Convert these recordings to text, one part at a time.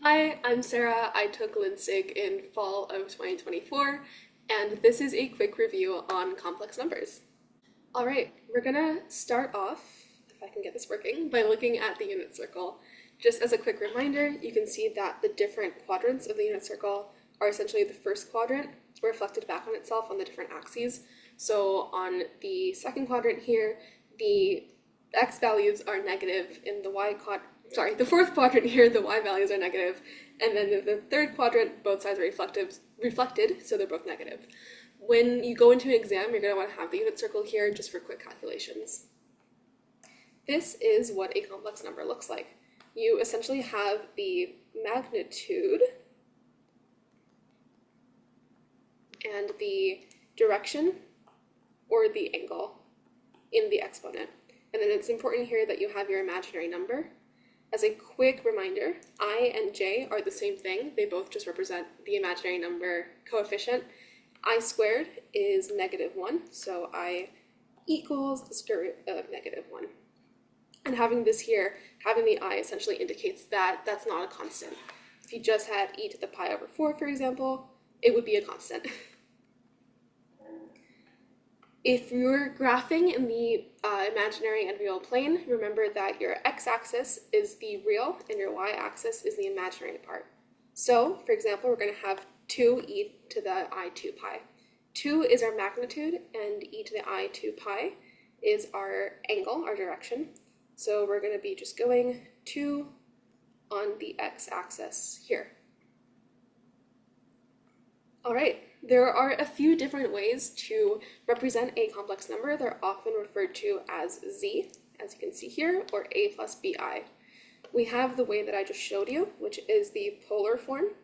Hi, I'm Sarah. I took LINSIG in fall of 2024, and this is a quick review on complex numbers. All right, we're gonna start off, if I can get this working, by looking at the unit circle. Just as a quick reminder, you can see that the different quadrants of the unit circle are essentially the first quadrant reflected back on itself on the different axes. So on the second quadrant here, the x values are negative. In the fourth quadrant here, the y values are negative, and then in the third quadrant, both sides are reflected, so they're both negative. When you go into an exam, you're going to want to have the unit circle here just for quick calculations. This is what a complex number looks like. You essentially have the magnitude and the direction or the angle in the exponent. And then it's important here that you have your imaginary number. As a quick reminder, I and j are the same thing. They both just represent the imaginary number coefficient. I squared is -1, so I equals the square root of -1. And having this here, having the I essentially indicates that that's not a constant. If you just had e to the pi over 4, for example, it would be a constant. If you're graphing in the imaginary and real plane, remember that your x-axis is the real and your y-axis is the imaginary part. So, for example, we're going to have 2e to the I2 pi. 2 is our magnitude, and e to the I2 pi is our angle, our direction. So we're going to be just going 2 on the x-axis here. All right. There are a few different ways to represent a complex number. They're often referred to as z, as you can see here, or a plus bi. We have the way that I just showed you, which is the polar form,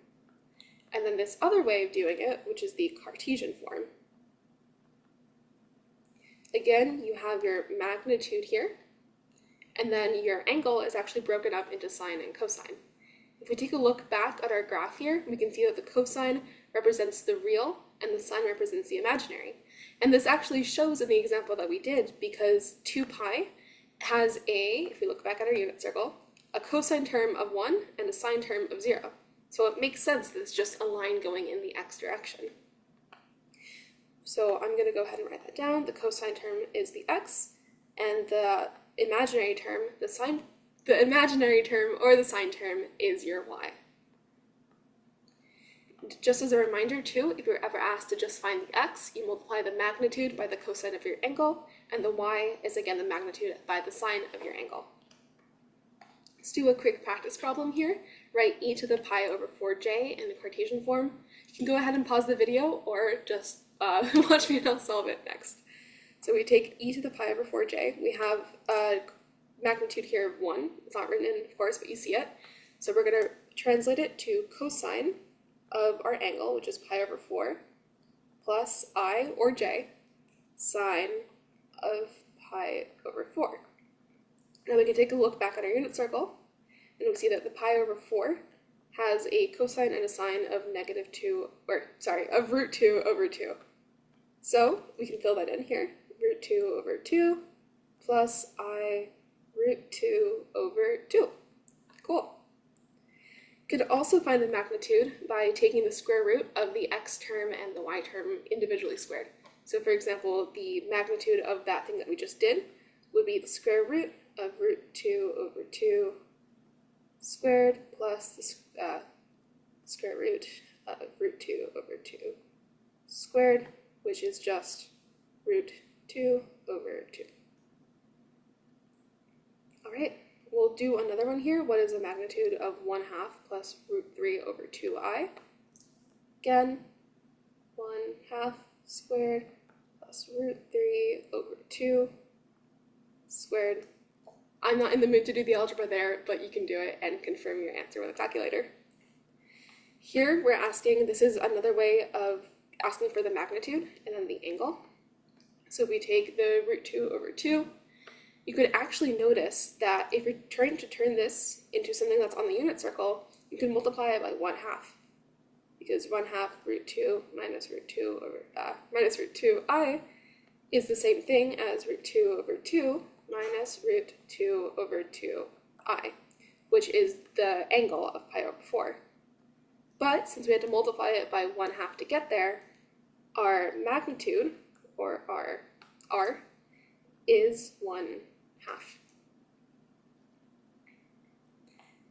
and then this other way of doing it, which is the Cartesian form. Again, you have your magnitude here, and then your angle is actually broken up into sine and cosine. If we take a look back at our graph here, we can see that the cosine represents the real and the sine represents the imaginary. And this actually shows in the example that we did because 2 pi has if we look back at our unit circle, a cosine term of 1 and a sine term of 0. So it makes sense that it's just a line going in the x direction. So I'm going to go ahead and write that down. The cosine term is the x, and the imaginary term, the imaginary term or the sine term is your y. Just as a reminder too, if you're ever asked to just find the x, you multiply the magnitude by the cosine of your angle, and the y is again the magnitude by the sine of your angle. Let's do a quick practice problem here. Write e to the pi over 4j in the Cartesian form. You can go ahead and pause the video or just watch me and I'll solve it next. So we take e to the pi over 4j. We have a magnitude here of 1. It's not written in, of course, but you see it. So we're going to translate it to cosine of our angle, which is pi over 4, plus I, or j, sine of pi over 4. Now we can take a look back at our unit circle, and we see that the pi over 4 has a cosine and a sine of of root 2 over 2. So we can fill that in here, root 2 over 2, plus I root 2 over 2. Cool. You could also find the magnitude by taking the square root of the x term and the y term individually squared. So for example, the magnitude of that thing that we just did would be the square root of root 2 over 2 squared plus the square root of root 2 over 2 squared, which is just root 2 over 2. All right. We'll do another one here. What is the magnitude of 1/2 plus root 3 over 2i? Again, 1/2 squared plus root 3 over 2 squared. I'm not in the mood to do the algebra there, but you can do it and confirm your answer with a calculator. Here we're asking, this is another way of asking for the magnitude and then the angle. So if we take the root 2 over 2, you could actually notice that if you're trying to turn this into something that's on the unit circle, you can multiply it by 1/2, because 1/2 root 2 minus root 2 over minus root 2i is the same thing as root 2 over 2 minus root 2 over 2i. which is the angle of pi over 4. But since we had to multiply it by 1/2 to get there, our magnitude, or our r, is 1/2.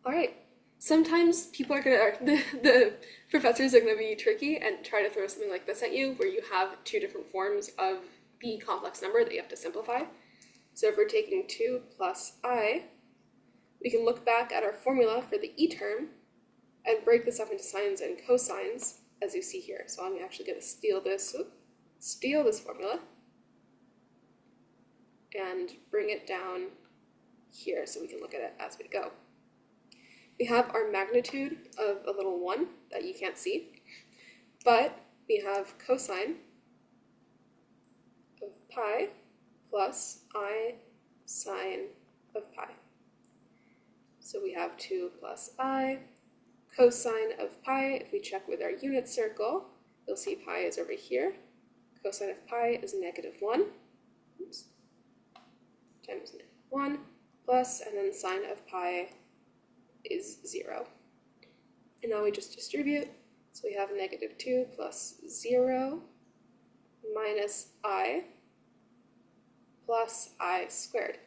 All right. Sometimes people are the professors are gonna be tricky and try to throw something like this at you, where you have two different forms of the complex number that you have to simplify. So if we're taking 2 plus I, we can look back at our formula for the e term and break this up into sines and cosines, as you see here. So I'm actually going to steal this formula and bring it down here so we can look at it as we go. We have our magnitude of a little 1 that you can't see, but we have cosine of pi plus I sine of pi. So we have 2 plus I. Cosine of pi, if we check with our unit circle, you'll see pi is over here. Cosine of pi is -1. Oops. Times -1 plus, and then sine of pi is 0. And now we just distribute. So we have -2 plus 0 minus I plus I squared.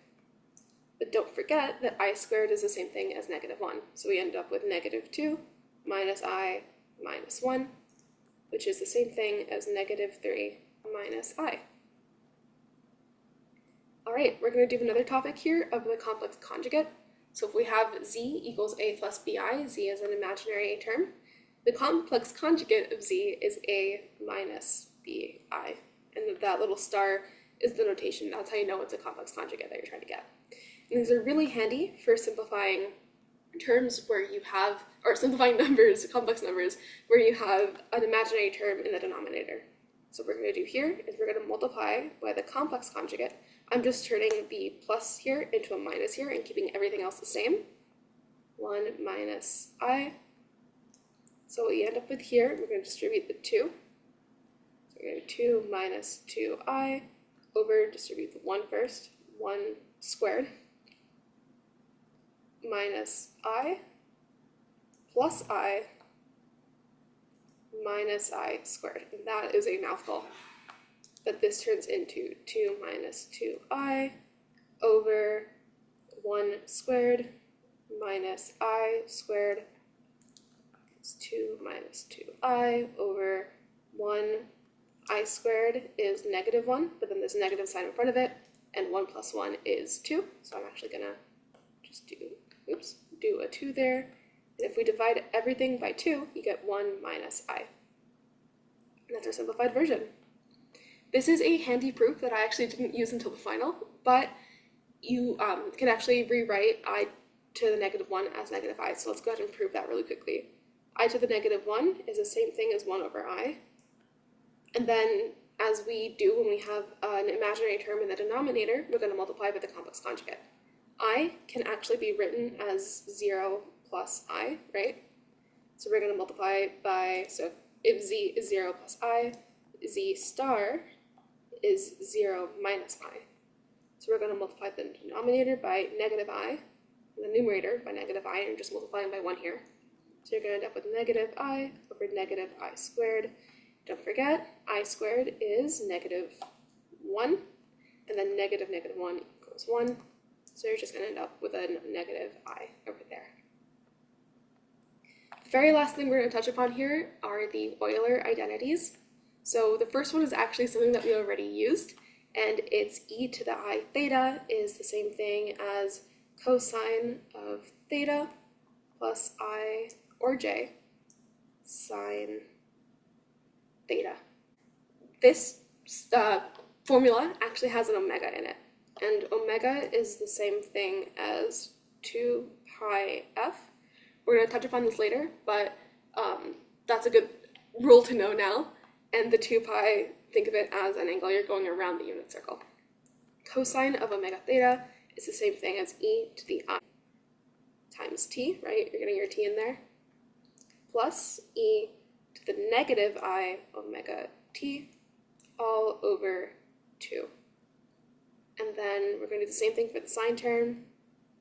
But don't forget that I squared is the same thing as -1. So we end up with -2 minus I minus 1, which is the same thing as -3 minus I. All right, we're going to do another topic here of the complex conjugate. So if we have z equals a plus bi, z is an imaginary term, the complex conjugate of z is a minus bi. And that little star is the notation. That's how you know it's a complex conjugate that you're trying to get. And these are really handy for simplifying terms where you have, or simplifying numbers, complex numbers, where you have an imaginary term in the denominator. So what we're going to do here is we're going to multiply by the complex conjugate. I'm just turning the plus here into a minus here and keeping everything else the same. 1 minus I. So what we end up with here, we're going to distribute the 2. So we're going to do 2 minus 2I over, distribute the 1 first, 1 squared, minus I plus I minus I squared. And that is a mouthful. But this turns into 2 minus 2I over 1 squared minus I squared. It's 2 minus 2I over 1 I squared is -1, but then there's a negative sign in front of it, and 1 plus 1 is 2. So I'm actually gonna just do a 2 there. And if we divide everything by 2, you get 1 minus I. And that's our simplified version. This is a handy proof that I actually didn't use until the final, but you can actually rewrite I to the -1 as -I. So let's go ahead and prove that really quickly. I to the -1 is the same thing as 1 over I. And then, as we do when we have an imaginary term in the denominator, we're going to multiply by the complex conjugate. I can actually be written as 0 plus I, right? So we're going to multiply by, so if z is 0 plus I, z star is 0 minus I. So we're going to multiply the denominator by -I, and the numerator by -I, and just multiplying by 1 here. So you're going to end up with -I over -I squared. Don't forget, I squared is -1, and then -1 equals 1. So you're just going to end up with a -I over there. The very last thing we're going to touch upon here are the Euler identities. So the first one is actually something that we already used, and it's e to the I theta is the same thing as cosine of theta plus I or j sine theta. This formula actually has an omega in it, and omega is the same thing as 2 pi f. We're going to touch upon this later, but that's a good rule to know now. And the 2 pi, think of it as an angle you're going around the unit circle. Cosine of omega theta is the same thing as e to the I times t, right? You're getting your t in there, plus e to the -I omega t all over 2. And then we're going to do the same thing for the sine term.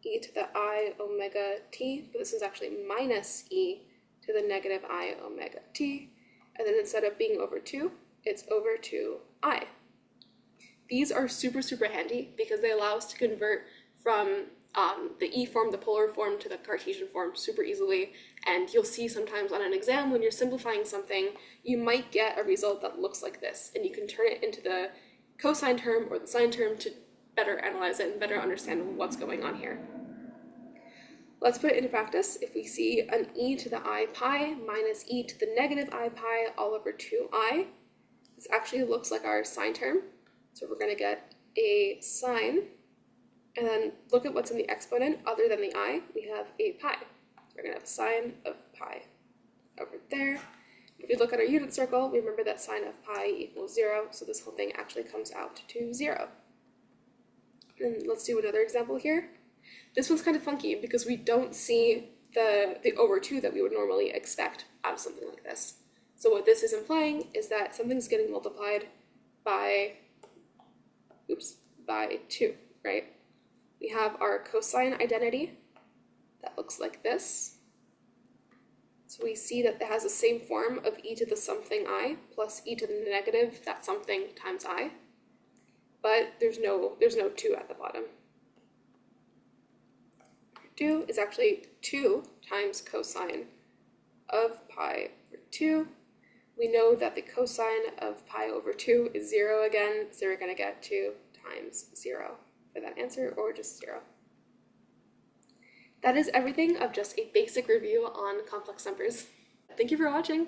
e to the I omega t, but this is actually minus e to the negative I omega t. And then instead of being over 2, it's over 2i. These are super, super handy because they allow us to convert from the E form, the polar form, to the Cartesian form super easily. And you'll see sometimes on an exam when you're simplifying something, you might get a result that looks like this, and you can turn it into the cosine term or the sine term to better analyze it and better understand what's going on here. Let's put it into practice. If we see an e to the I pi minus e to the negative I pi all over 2i, this actually looks like our sine term. So we're going to get a sine, and then look at what's in the exponent other than the I. We have a pi. So we're going to have a sine of pi over there. If we look at our unit circle, remember that sine of pi equals 0, so this whole thing actually comes out to 0. And let's do another example here. This one's kind of funky because we don't see the over 2 that we would normally expect out of something like this. So what this is implying is that something's getting multiplied by 2, right? We have our cosine identity that looks like this. So we see that it has the same form of e to the something I plus e to the negative that something times I, but there's no 2 at the bottom. 2 is actually 2 times cosine of pi over 2. We know that the cosine of pi over 2 is 0 again, so we're going to get 2 times 0 for that answer, or just 0. That is everything of just a basic review on complex numbers. Thank you for watching.